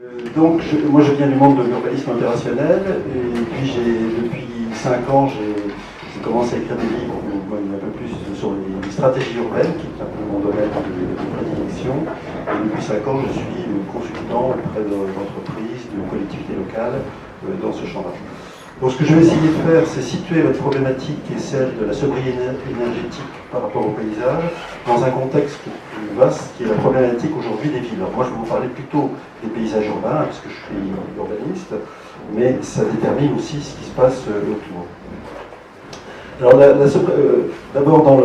Moi je viens du monde de l'urbanisme opérationnel et puis depuis 5 ans j'ai commencé à écrire des livres un peu plus sur les stratégies urbaines, qui est un peu mon domaine de prédilection. Et depuis 5 ans je suis consultant auprès d'entreprises, de collectivités locales dans ce champ-là. Donc ce que je vais essayer de faire, c'est situer votre problématique qui est celle de la sobriété énergétique par rapport au paysage dans un contexte plus vaste qui est la problématique aujourd'hui des villes. Alors moi je vais vous parler plutôt des paysages urbains puisque je suis urbaniste, mais ça détermine aussi ce qui se passe autour. Alors d'abord dans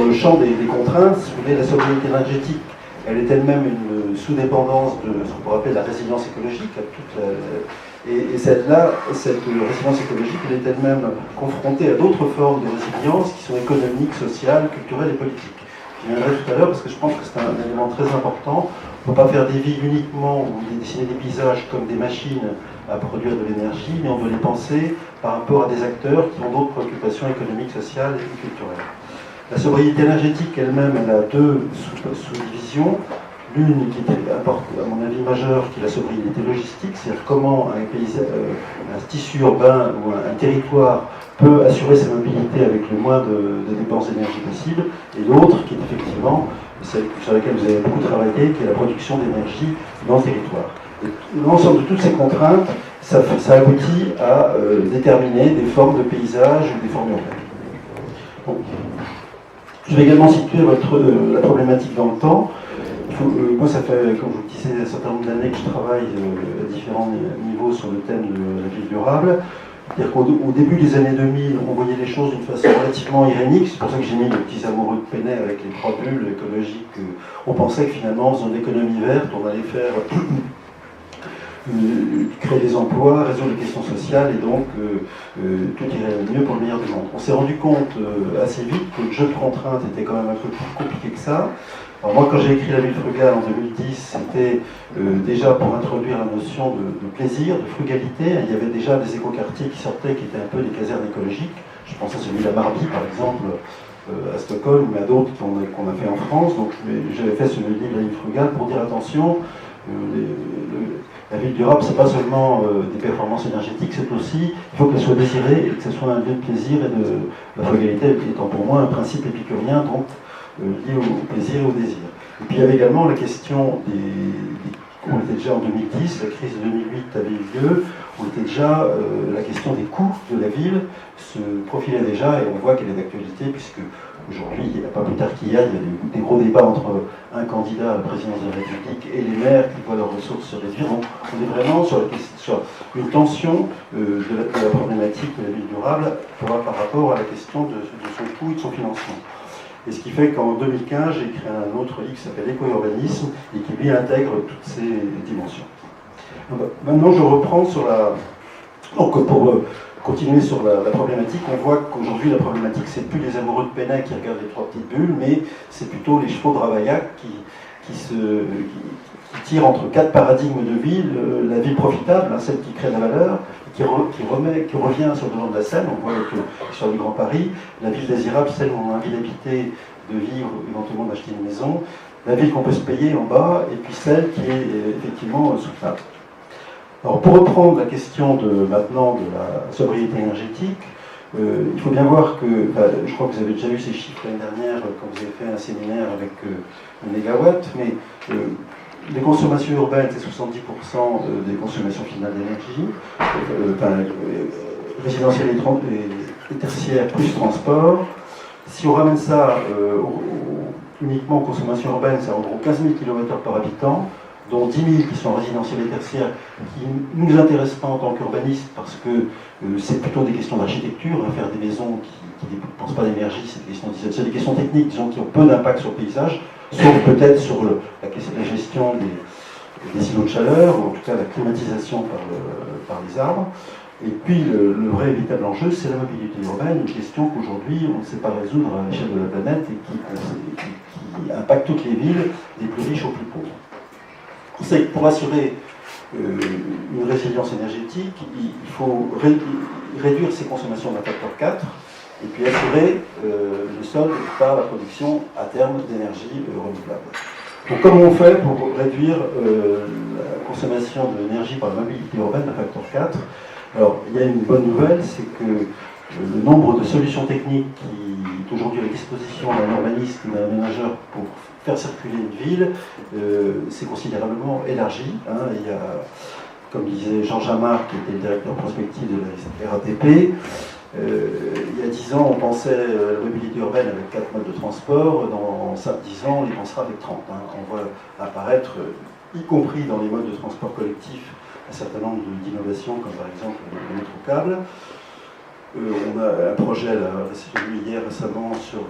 le champ des contraintes, si vous voulez, la sobriété énergétique, elle est elle-même une sous-dépendance de ce qu'on pourrait appeler la résilience écologique. Et cette résilience écologique, elle est elle-même confrontée à d'autres formes de résilience qui sont économiques, sociales, culturelles et politiques. J'y viendrai tout à l'heure parce que je pense que c'est un élément très important. On ne peut pas faire des villes uniquement ou dessiner des paysages comme des machines à produire de l'énergie, mais on doit les penser par rapport à des acteurs qui ont d'autres préoccupations économiques, sociales et culturelles. La sobriété énergétique elle-même, elle a deux sous-divisions. L'une qui était, à mon avis, majeure, qui est la sobriété logistique, c'est-à-dire comment un tissu urbain ou un territoire peut assurer sa mobilité avec le moins de dépenses d'énergie possible, et l'autre qui est effectivement celle sur laquelle vous avez beaucoup travaillé, qui est la production d'énergie dans le territoire. Et l'ensemble de toutes ces contraintes, ça aboutit à déterminer des formes de paysage ou des formes urbaines. Donc, je vais également situer la problématique dans le temps. Moi, ça fait, comme je vous le disais, un certain nombre d'années que je travaille à différents niveaux sur le thème de la ville durable. C'est-à-dire qu'au début des années 2000, on voyait les choses d'une façon relativement irénique. C'est pour ça que j'ai mis les petits amoureux de Penney avec les 3 bulles écologiques. On pensait que finalement, en faisant de l'économie verte, on allait faire créer des emplois, résoudre les questions sociales et donc tout irait mieux pour le meilleur du monde. On s'est rendu compte assez vite que le jeu de contraintes était quand même un peu plus compliqué que ça. Alors moi, quand j'ai écrit La ville frugale en 2010, c'était déjà pour introduire la notion de plaisir, de frugalité. Il y avait déjà des écoquartiers qui sortaient, qui étaient un peu des casernes écologiques. Je pense à celui de la Marby, par exemple, à Stockholm, mais à d'autres qu'on a fait en France. Donc j'avais fait ce livre La ville frugale pour dire attention, la ville durable, c'est pas seulement des performances énergétiques, c'est aussi, il faut qu'elle soit désirée et que ce soit un lieu de plaisir et de la frugalité étant pour moi un principe épicurien, donc lié au plaisir et au désir. Et puis il y avait également la question on était déjà en 2010, la crise de 2008 avait eu lieu, on était déjà, la question des coûts de la ville se profilait déjà et on voit qu'elle est d'actualité puisque aujourd'hui, il n'y a pas plus tard qu'hier, il y a des gros débats entre un candidat à la présidence de la République et les maires qui voient leurs ressources se réduire. Donc on est vraiment sur une tension de la problématique de la ville durable par rapport à la question de son coût et de son financement. Et ce qui fait qu'en 2015, j'ai créé un autre livre qui s'appelle Éco-urbanisme et qui lui intègre toutes ces dimensions. Donc, maintenant, je reprends sur Donc, pour continuer sur la problématique, on voit qu'aujourd'hui, la problématique, c'est plus les amoureux de Penney qui regardent les 3 petites bulles, mais c'est plutôt les chevaux de Ravaillac qui tirent entre 4 paradigmes de ville. La ville profitable, celle qui crée de la valeur, qui revient sur le devant de la scène, on voit avec l'histoire du Grand Paris, la ville désirable, celle où on a envie d'habiter, de vivre, éventuellement d'acheter une maison, la ville qu'on peut se payer en bas, et puis celle qui est effectivement soutenable. Alors pour reprendre la question maintenant de la sobriété énergétique, il faut bien voir que, je crois que vous avez déjà eu ces chiffres l'année dernière quand vous avez fait un séminaire avec le mégawatt, mais les consommations urbaines, c'est 70% des consommations finales d'énergie, résidentielle et tertiaire plus transport. Si on ramène ça uniquement aux consommations urbaines, c'est en gros 15 000 km par habitant, dont 10 000 qui sont résidentiels et tertiaires, qui ne nous intéressent pas en tant qu'urbanistes, parce que c'est plutôt des questions d'architecture, faire des maisons qui ne dépensent pas d'énergie, c'est des questions techniques, disons, qui ont peu d'impact sur le paysage, sauf peut-être sur la gestion des silos de chaleur, ou en tout cas la climatisation par les arbres. Et puis le vrai véritable enjeu, c'est la mobilité urbaine, une question qu'aujourd'hui on ne sait pas résoudre à l'échelle de la planète et qui impacte toutes les villes, des plus riches aux plus pauvres. On sait que pour assurer une résilience énergétique, il faut réduire ses consommations d'un facteur 4 et puis assurer le sol par la production à terme d'énergie renouvelable. Donc comment on fait pour réduire consommation d'énergie par la mobilité urbaine d'un facteur 4. Alors, il y a une bonne nouvelle, c'est que le nombre de solutions techniques qui est aujourd'hui à la disposition d'un urbaniste ou d'un aménageur pour faire circuler une ville s'est considérablement élargi. Hein. Il y a, comme disait Jean Jamard, qui était le directeur prospectif de la RATP, il y a 10 ans, on pensait la mobilité urbaine avec 4 modes de transport. Dans 10 ans, on y pensera avec 30. Hein. On voit apparaître, y compris dans les modes de transport collectif, un certain nombre d'innovations, comme par exemple le métro câble. On a un projet, celui hier récemment, sur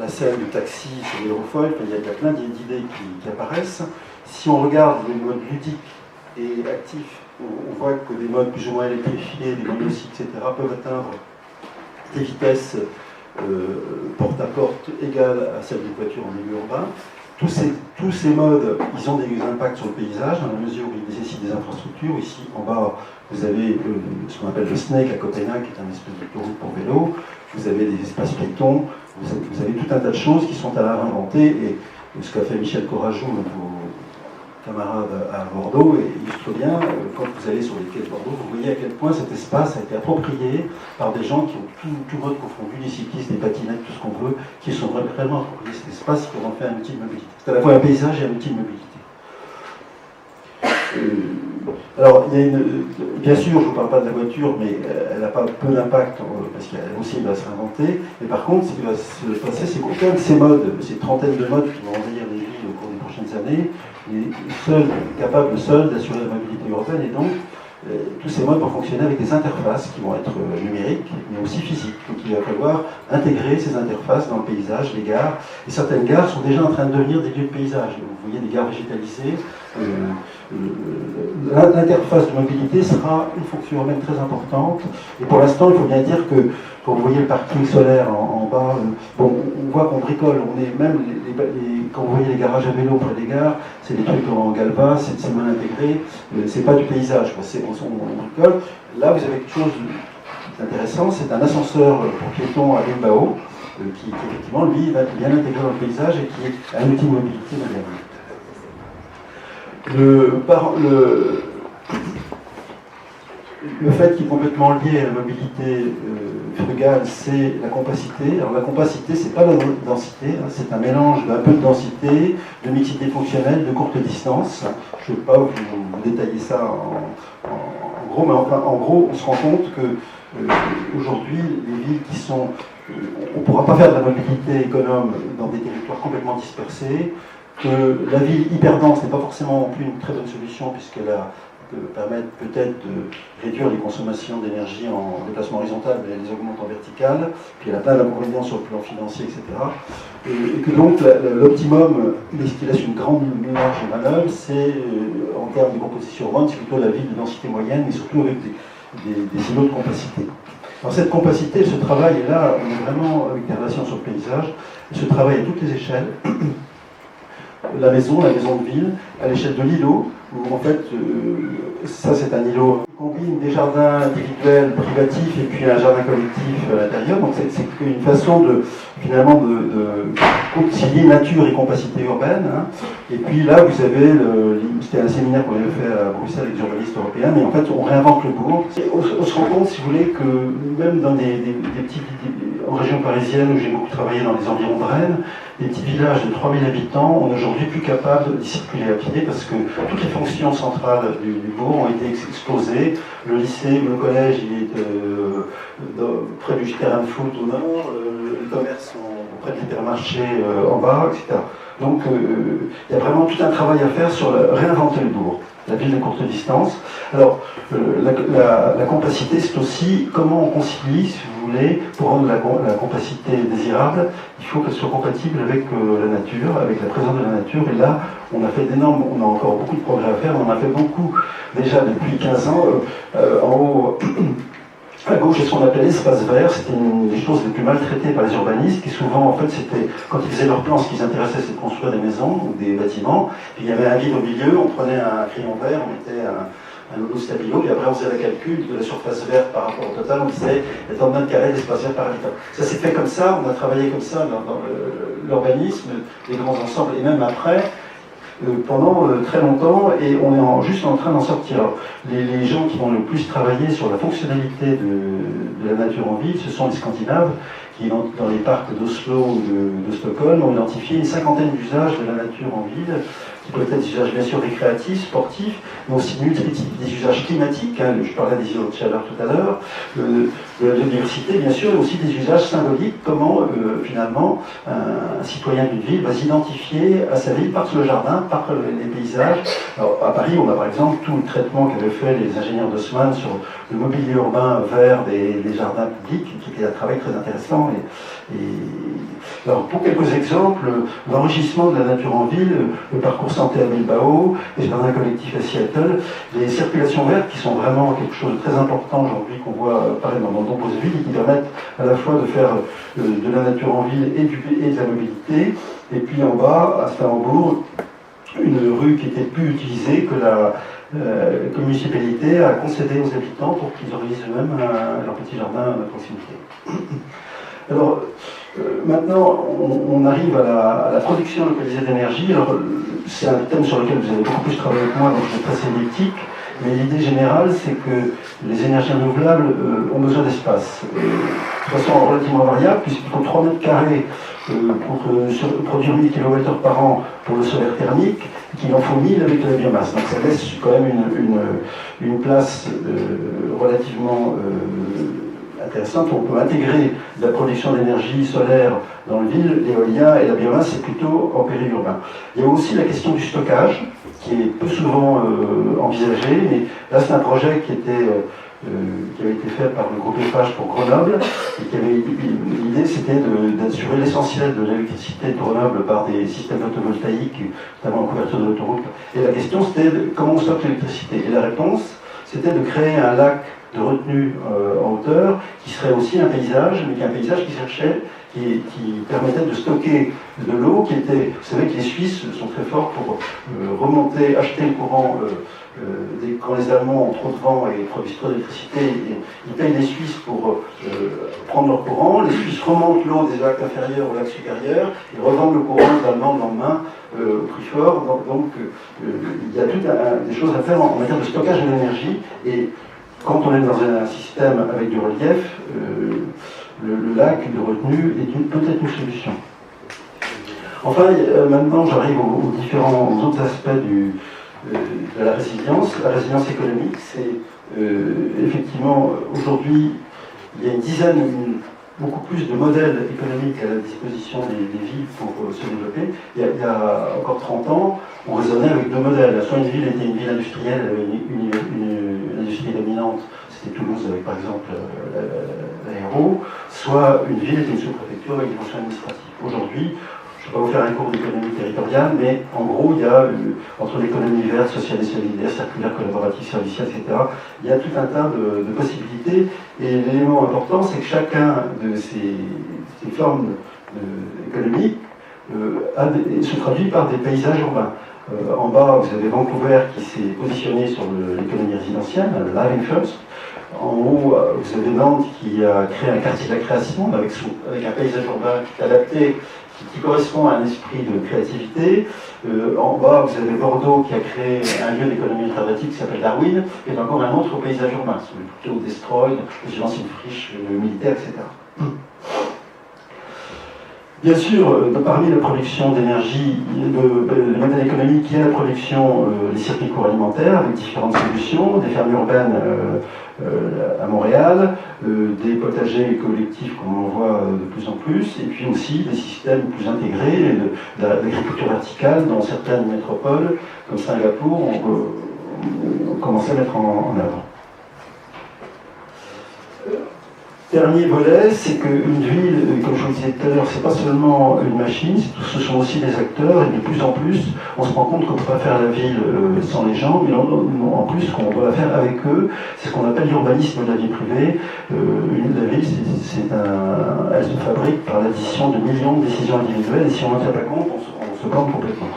la scène du taxi, sur l'aérofoil. Il y a plein d'idées qui apparaissent. Si on regarde les modes ludiques et actifs, on voit que des modes plus ou moins électrifiés, des monocycles, etc., peuvent atteindre des vitesses porte-à-porte égales à celles des voitures en milieu urbain. Tous ces modes, ils ont des impacts sur le paysage, dans la mesure où ils nécessitent des infrastructures. Ici, en bas, vous avez ce qu'on appelle le SNEC à Copenhague, qui est un espèce d'autoroute pour vélo. Vous avez des espaces piétons, vous avez tout un tas de choses qui sont à réinventer. Et ce qu'a fait Michel Courajou, vos camarades à Bordeaux, et illustre bien, quand vous allez sur les quais de Bordeaux, vous voyez à quel point cet espace a été approprié par des gens qui ont tout mode confondu, des cyclistes, des patinettes, tout ce qu'on veut, qui sont vraiment appropriés cet espace pour en faire un outil de mobilité. C'est à la fois un paysage et un outil de mobilité. Alors, il y a bien sûr, je ne vous parle pas de la voiture, mais elle n'a pas peu d'impact, parce qu'elle aussi va se réinventer. Mais par contre, ce qui va se passer, c'est qu'aucun de ces modes, ces trentaines de modes qui vont envahir les villes au cours des prochaines années, est capable seul d'assurer la mobilité urbaine. Et donc, tous ces modes vont fonctionner avec des interfaces qui vont être numériques, mais aussi physiques. Donc il va falloir intégrer ces interfaces dans le paysage, les gares. Et certaines gares sont déjà en train de devenir des lieux de paysage. Vous voyez des gares végétalisées. L'interface de mobilité sera une fonction urbaine très importante. Et pour l'instant, il faut bien dire que, quand vous voyez le parking solaire en bas, bon, on voit qu'on bricole. On est même quand vous voyez les garages à vélo près des gares, c'est des trucs en galva, c'est mal intégré, c'est pas du paysage, on bricole. Là, vous avez quelque chose d'intéressant, c'est un ascenseur pour piétons à Bilbao, qui effectivement, lui, va bien intégré dans le paysage et qui est un outil de mobilité moderne. Le fait qui est complètement lié à la mobilité frugale, c'est la compacité. Alors la compacité, c'est pas la densité, hein, c'est un mélange d'un peu de densité, de mixité fonctionnelle, de courte distance. Je ne vais pas vous détailler ça en gros, mais enfin, en gros, on se rend compte que aujourd'hui, les villes qui sont... on ne pourra pas faire de la mobilité économe dans des territoires complètement dispersés, que la ville hyper dense n'est pas forcément non plus une très bonne solution, puisqu'elle peut permettre peut-être de réduire les consommations d'énergie en déplacement horizontal, mais elle les augmente en vertical, puis elle a plein d'inconvénients sur le plan financier, etc. Et que donc l'optimum, ce qui laisse une grande marge de manœuvre, c'est, en termes de composition urbaine, c'est plutôt la ville de densité moyenne, mais surtout avec des îlots de compacité. Alors cette compacité, ce travail, et là, on est vraiment avec des relations sur le paysage, ce travail à toutes les échelles, la maison de ville, à l'échelle de l'îlot, où en fait, ça c'est un îlot qui combine des jardins individuels, privatifs, et puis un jardin collectif à l'intérieur. Donc c'est une façon finalement de concilier nature et compacité urbaine. Hein. Et puis là, vous avez, c'était un séminaire qu'on avait fait à Bruxelles avec des urbanistes européens, mais en fait, on réinvente le bourg. On se rend compte, si vous voulez, que même dans des petites... En région parisienne, où j'ai beaucoup travaillé dans les environs de Rennes, des petits villages de 3000 habitants, on est aujourd'hui plus capables d'y circuler à pied parce que toutes les fonctions centrales du bourg ont été explosées. Le lycée, le collège, il est près du terrain de foot au nord, les commerces sont près de l'hypermarché en bas, etc. Donc il y a vraiment tout un travail à faire sur réinventer le bourg, la ville de courte distance. Alors, la compacité, c'est aussi comment on concilie, si vous voulez, pour rendre la compacité désirable, il faut qu'elle soit compatible avec la nature, avec la présence de la nature. Et là, on a encore beaucoup de progrès à faire, on en a fait beaucoup déjà depuis 15 ans. En haut, à gauche, c'est ce qu'on appelait l'espace vert, c'était une des choses les plus maltraitées par les urbanistes, qui souvent, en fait, c'était, quand ils faisaient leurs plans, ce qui les intéressait, c'est de construire des maisons ou des bâtiments. Puis il y avait un vide au milieu, on prenait un crayon vert, on mettait un logo stabilo, et après on faisait le calcul de la surface verte par rapport au total, on disait, il y a tant de mètres carrés d'espace vert par habitant. Ça s'est fait comme ça, on a travaillé comme ça dans l'urbanisme, les grands ensembles, et même après, pendant très longtemps, et on est juste en train d'en sortir. Alors, les gens qui vont le plus travailler sur la fonctionnalité de la nature en ville, ce sont les Scandinaves, qui dans les parcs d'Oslo ou de Stockholm ont identifié une cinquantaine d'usages de la nature en ville, qui peuvent être des usages bien sûr récréatifs, sportifs, mais aussi multiples, des usages climatiques, hein, je parlais des îlots de chaleur tout à l'heure, de la biodiversité bien sûr, et aussi des usages symboliques, comment finalement un citoyen d'une ville va s'identifier à sa ville par le jardin, par les paysages. Alors, à Paris, on a par exemple tout le traitement qu'avaient fait les ingénieurs d'Haussmann sur le mobilier urbain vert des jardins publics, qui était un travail très intéressant. Alors, pour quelques exemples, l'enrichissement de la nature en ville, le parcours santé à Bilbao, les jardins collectifs à Seattle, les circulations vertes qui sont vraiment quelque chose de très important aujourd'hui, qu'on voit apparaître dans de nombreuses villes et qui permettent à la fois de faire de la nature en ville et de la mobilité. Et puis en bas, à Starembourg, une rue qui était plus utilisée que la municipalité a concédé aux habitants pour qu'ils organisent eux-mêmes leur petit jardin à proximité. Alors, maintenant, on arrive à la production localisée d'énergie. Alors, c'est un thème sur lequel vous avez beaucoup plus travaillé que moi, donc je vais être assez elliptique. Mais l'idée générale, c'est que les énergies renouvelables ont besoin d'espace. De façon relativement variable, puisqu'il faut 3 mètres carrés pour produire 1000 kWh par an pour le solaire thermique, qu'il en faut 1000 avec de la biomasse. Donc ça laisse quand même une place relativement intéressante où on peut intégrer la production d'énergie solaire dans le ville, l'éolien et la biomasse, c'est plutôt en périurbain. Il y a aussi la question du stockage, qui est peu souvent envisagé, mais là c'est un projet qui avait été fait par le groupe Eiffage pour Grenoble, et l'idée c'était d'assurer l'essentiel de l'électricité de Grenoble par des systèmes photovoltaïques, notamment en couverture de l'autoroute. Et la question c'était comment on stocke l'électricité. Et la réponse, c'était de créer un lac de retenue en hauteur, qui serait aussi un paysage, mais qui est un paysage qui permettait de stocker de l'eau, qui était, vous savez que les Suisses sont très forts pour remonter, acheter le courant, quand les Allemands ont trop de vent et produisent trop d'électricité, ils payent les Suisses pour prendre leur courant, les Suisses remontent l'eau des lacs inférieurs aux lacs supérieurs, et revendent le courant aux Allemands le lendemain au prix fort, donc il y a toutes des choses à faire en matière de stockage de l'énergie, et quand on est dans un système avec du relief, le lac de retenue est peut-être une solution. Enfin, maintenant j'arrive aux différents autres aspects de la résilience. La résilience économique, c'est effectivement, aujourd'hui, il y a une dizaine, beaucoup plus de modèles économiques à la disposition des villes pour se développer. Il y a encore 30 ans, on raisonnait avec 2 modèles. Soit une ville était une ville industrielle, une industrie dominante, c'était Toulouse avec par exemple l'aéro, soit une ville était une sous-préfecture avec une fonction administrative. Aujourd'hui, je ne vais pas vous faire un cours d'économie territoriale, mais en gros, il y a, entre l'économie verte, sociale et solidaire, circulaire, collaborative, servicielle, etc., il y a tout un tas de possibilités. Et l'élément important, c'est que chacun de ces formes économiques se traduit par des paysages urbains. En bas, vous avez Vancouver qui s'est positionné sur l'économie résidentielle, Living First. En haut, vous avez Nantes qui a créé un quartier de la création avec un paysage urbain qui est adapté, qui correspond à un esprit de créativité. En bas, vous avez Bordeaux qui a créé un lieu d'économie alternative qui s'appelle Darwin, et encore un autre paysage urbain, plutôt Destroy, les anciennes friches militaires, etc. Bien sûr, parmi la production d'énergie, le modèle économique, il y a la production des circuits courts alimentaires avec différentes solutions, des fermes urbaines à Montréal, des potagers collectifs comme on voit de plus en plus, et puis aussi des systèmes plus intégrés d'agriculture verticale dans certaines métropoles, comme Singapour, on commence à mettre en œuvre. Dernier volet, c'est qu'une ville, comme je vous le disais tout à l'heure, c'est pas seulement une machine, ce sont aussi des acteurs, et de plus en plus, on se rend compte qu'on ne peut pas faire la ville sans les gens, mais en plus, qu'on doit la faire avec eux. C'est ce qu'on appelle l'urbanisme de la vie privée. La ville, elle se fabrique par l'addition de millions de décisions individuelles, et si on n'en tient pas compte, on se plante complètement.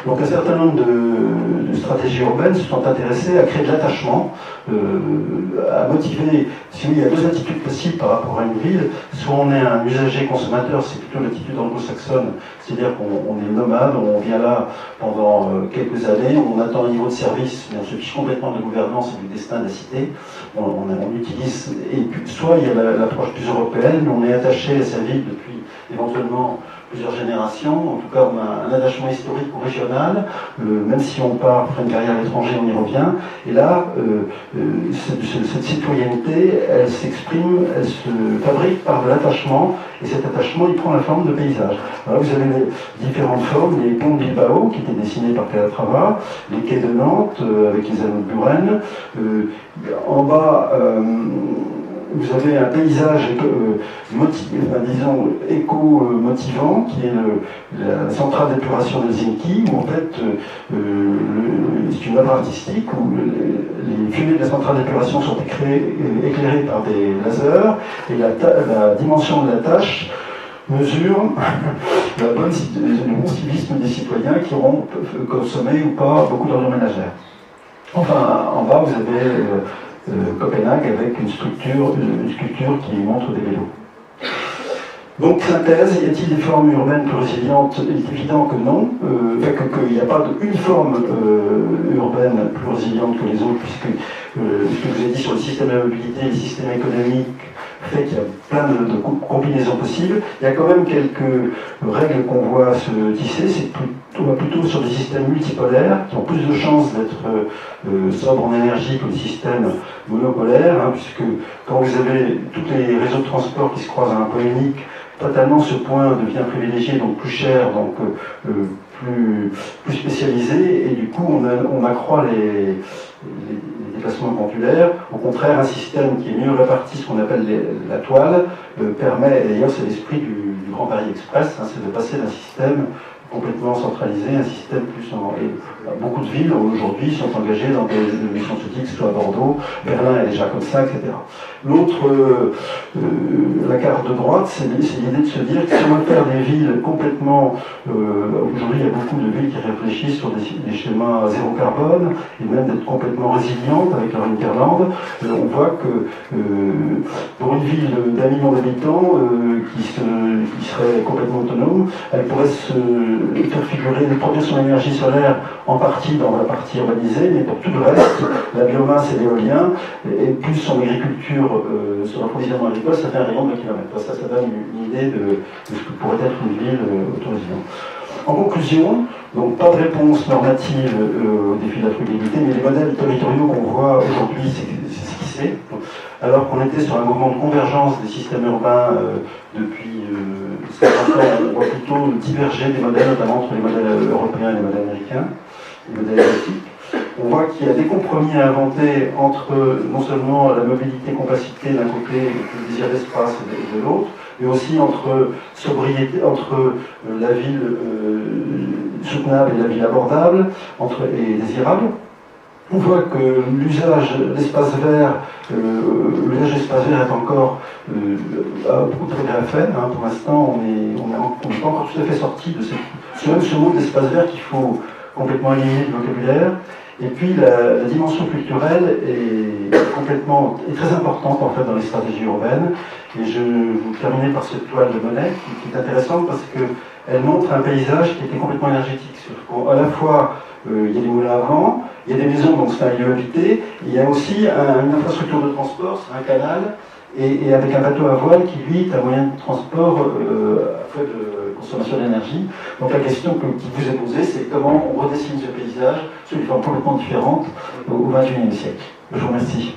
Donc un certain nombre de stratégies urbaines se sont intéressées à créer de l'attachement, à motiver. Si oui, il y a deux attitudes possibles par rapport à une ville. Soit on est un usager consommateur, c'est plutôt l'attitude anglo-saxonne, c'est-à-dire qu'on est nomade, on vient là pendant quelques années, on attend un niveau de service, mais on se fiche complètement de gouvernance et du destin de la cité. On utilise, et puis, soit il y a l'approche plus européenne, on est attaché à sa ville depuis éventuellement plusieurs générations, en tout cas on a un attachement historique ou régional, même si on part faire une carrière à l'étranger, on y revient, et là, cette citoyenneté, elle s'exprime, elle se fabrique par de l'attachement, et cet attachement, il prend la forme de paysage. Alors vous avez différentes formes, les ponts de Bilbao, qui étaient dessinés par Calatrava, les quais de Nantes, avec les anneaux de Buren, en bas, vous avez un paysage disons éco-motivant qui est la centrale d'épuration d'Helsinki, où en fait c'est une œuvre artistique où les fumées de la centrale d'épuration sont éclairées par des lasers et la dimension de la tâche mesure le bon civisme des citoyens qui auront consommé ou pas beaucoup d'ordures ménagères. Enfin, en bas, vous avez Copenhague avec une sculpture qui montre des vélos. Donc, synthèse, y a-t-il des formes urbaines plus résilientes? Il est évident que non, qu'il n'y a pas une forme urbaine plus résiliente que les autres, puisque ce que je vous ai dit sur le système de mobilité, le système économique, fait qu'il y a plein de combinaisons possibles. Il y a quand même quelques règles qu'on voit se tisser, on va plutôt sur des systèmes multipolaires qui ont plus de chances d'être sobres en énergie que les systèmes monopolaires, hein, puisque quand vous avez tous les réseaux de transport qui se croisent à un point unique, fatalement ce point devient privilégié, donc plus cher, donc plus spécialisé, et du coup on accroît les déplacements pendulaires. Au contraire, un système qui est mieux réparti, ce qu'on appelle la toile, permet, et d'ailleurs c'est l'esprit du Grand Paris Express, hein, c'est de passer d'un système complètement centralisé, un système plus et beaucoup de villes aujourd'hui sont engagées dans des missions ce type, soit à Bordeaux, Berlin est déjà comme ça, etc. L'autre, la carte de droite, c'est l'idée de se dire que si on veut faire des villes complètement, aujourd'hui il y a beaucoup de villes qui réfléchissent sur des schémas zéro carbone, et même d'être complètement résilientes avec leur hinterland, on voit que pour une ville d'1 million d'habitants qui serait complètement autonome, elle pourrait faire figurer, produire son énergie solaire en partie dans la partie urbanisée, mais pour tout le reste, la biomasse et l'éolien, et plus son agriculture sur l'approvisionnement agricole, ça fait un rayon de 1 kilomètre. Ça donne une idée de ce que pourrait être une ville autorésiliente. En conclusion, donc pas de réponse normative au défi de la frugalité, mais les modèles territoriaux qu'on voit aujourd'hui, c'est ce qui c'est. Alors qu'on était sur un mouvement de convergence des systèmes urbains depuis 50 ans, on voit plutôt diverger des modèles, notamment entre les modèles européens et les modèles américains, les modèles asiatiques. On voit qu'il y a des compromis à inventer entre non seulement la mobilité-compacité d'un côté et le désir d'espace de l'autre, mais aussi entre sobriété, entre la ville soutenable et la ville abordable, et désirable. On voit que l'usage d'espace vert, est encore beaucoup de progrès à faire. Hein. Pour l'instant, on n'est pas encore tout à fait sorti de ce mot d'espace vert qu'il faut complètement éliminer du vocabulaire. Et puis la dimension culturelle est très importante en fait dans les stratégies urbaines. Et je vous terminer par cette toile de Monet qui est intéressante parce qu'elle montre un paysage qui était complètement énergétique. À la fois il y a des moulins à vent, il y a des maisons, donc c'est un lieu habité, il y a aussi une infrastructure de transport, c'est un canal, et avec un bateau à voile qui lui est un moyen de transport à faible consommation d'énergie. Donc la question qui vous est posée, c'est comment on redessine ce paysage sous une forme complètement différente au XXIe siècle. Je vous remercie.